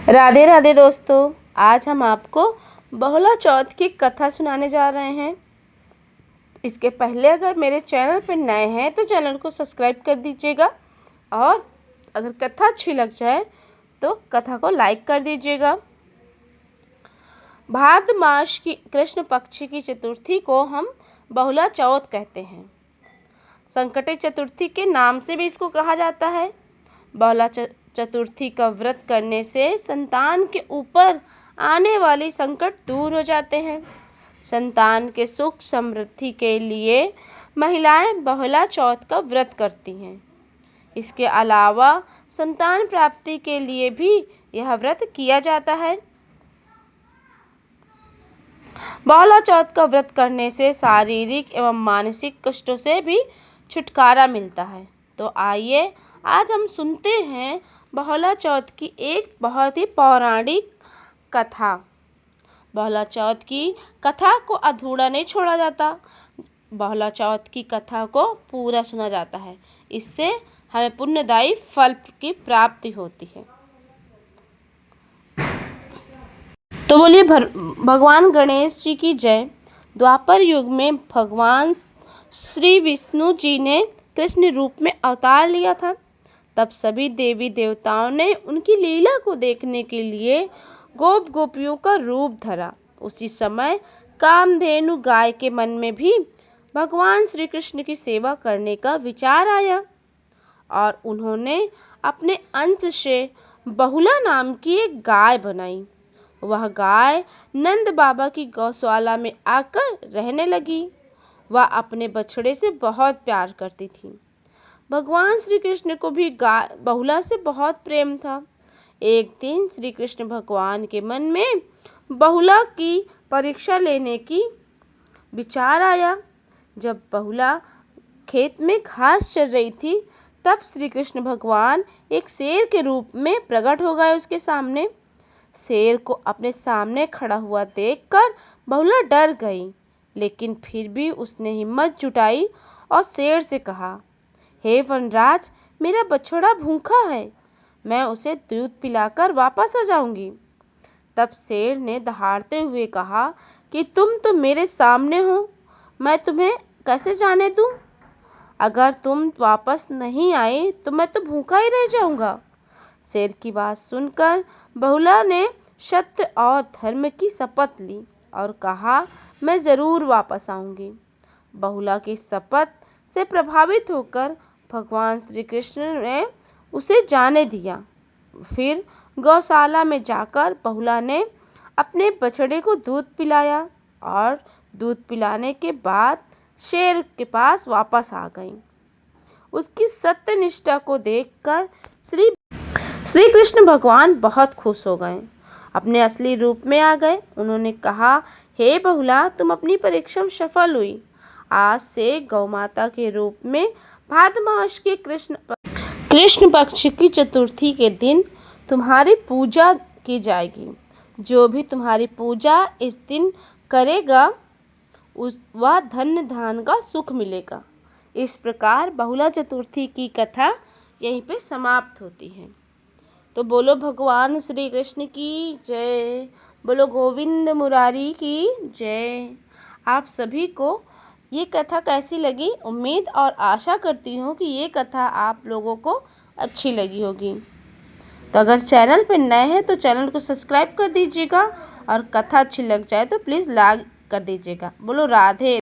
राधे राधे दोस्तों, आज हम आपको बहुला चौथ की कथा सुनाने जा रहे हैं। इसके पहले अगर मेरे चैनल पर नए हैं तो चैनल को सब्सक्राइब कर दीजिएगा और अगर कथा अच्छी लग जाए तो कथा को लाइक कर दीजिएगा। भाद्र मास की कृष्ण पक्ष की चतुर्थी को हम बहुला चौथ कहते हैं। संकटे चतुर्थी के नाम से भी इसको कहा जाता है। बहुला चतुर्थी का व्रत करने से संतान के ऊपर आने वाली संकट दूर हो जाते हैं। संतान के सुख समृद्धि के लिए महिलाएं बहुला चौथ का व्रत करती हैं। इसके अलावा संतान प्राप्ति के लिए भी यह व्रत किया जाता है। बहुला चौथ का व्रत करने से शारीरिक एवं मानसिक कष्टों से भी छुटकारा मिलता है। तो आइए आज हम सुनते हैं बहुला चौथ की एक बहुत ही पौराणिक कथा। बहुला चौथ की कथा को अधूरा नहीं छोड़ा जाता। बहुला चौथ की कथा को पूरा सुना जाता है। इससे हमें पुण्यदायी फल की प्राप्ति होती है। तो बोलिए भगवान गणेश जी की जय। द्वापर युग में भगवान श्री विष्णु जी ने कृष्ण रूप में अवतार लिया था। तब सभी देवी देवताओं ने उनकी लीला को देखने के लिए गोप गोपियों का रूप धरा। उसी समय कामधेनु गाय के मन में भी भगवान श्री कृष्ण की सेवा करने का विचार आया और उन्होंने अपने अंश से बहुला नाम की एक गाय बनाई। वह गाय नंद बाबा की गौशाला में आकर रहने लगी। वह अपने बछड़े से बहुत प्यार करती थी। भगवान श्री कृष्ण को भी बहुला से बहुत प्रेम था। एक दिन श्री कृष्ण भगवान के मन में बहुला की परीक्षा लेने की विचार आया। जब बहुला खेत में घास चर रही थी तब श्री कृष्ण भगवान एक शेर के रूप में प्रकट हो गए उसके सामने। शेर को अपने सामने खड़ा हुआ देखकर बहुला डर गई, लेकिन फिर भी उसने हिम्मत जुटाई और शेर से कहा, हे वनराज, मेरा बछड़ा भूखा है, मैं उसे दूध पिलाकर वापस आ जाऊंगी। तब शेर ने दहाड़ते हुए कहा कि तुम तो मेरे सामने हो, मैं तुम्हें कैसे जाने दूं? अगर तुम वापस नहीं आए तो मैं तो भूखा ही रह जाऊंगा। शेर की बात सुनकर बहुला ने सत्य और धर्म की शपथ ली और कहा, मैं ज़रूर वापस आऊंगी। बहुला की शपथ से प्रभावित होकर भगवान श्री कृष्ण ने उसे जाने दिया। फिर गौशाला में जाकर बहुला ने अपने बछड़े को दूध पिलाया और दूध पिलाने के बाद शेर के पास वापस आ गई। उसकी सत्यनिष्ठा को देखकर श्री कृष्ण भगवान बहुत खुश हो गए, अपने असली रूप में आ गए। उन्होंने कहा, हे बहुला, तुम अपनी परीक्षा में सफल हुई। आज से गौमाता के रूप में भाद्र मास के कृष्ण पक्ष की चतुर्थी के दिन तुम्हारी पूजा की जाएगी। जो भी तुम्हारी पूजा इस दिन करेगा वह धन्य धान का सुख मिलेगा। इस प्रकार बहुला चतुर्थी की कथा यहीं पे समाप्त होती है। तो बोलो भगवान श्री कृष्ण की जय, बोलो गोविंद मुरारी की जय। आप सभी को ये कथा कैसी लगी? उम्मीद और आशा करती हूँ कि ये कथा आप लोगों को अच्छी लगी होगी। तो अगर चैनल पर नए हैं तो चैनल को सब्सक्राइब कर दीजिएगा और कथा अच्छी लग जाए तो प्लीज़ लाइक कर दीजिएगा। बोलो राधे।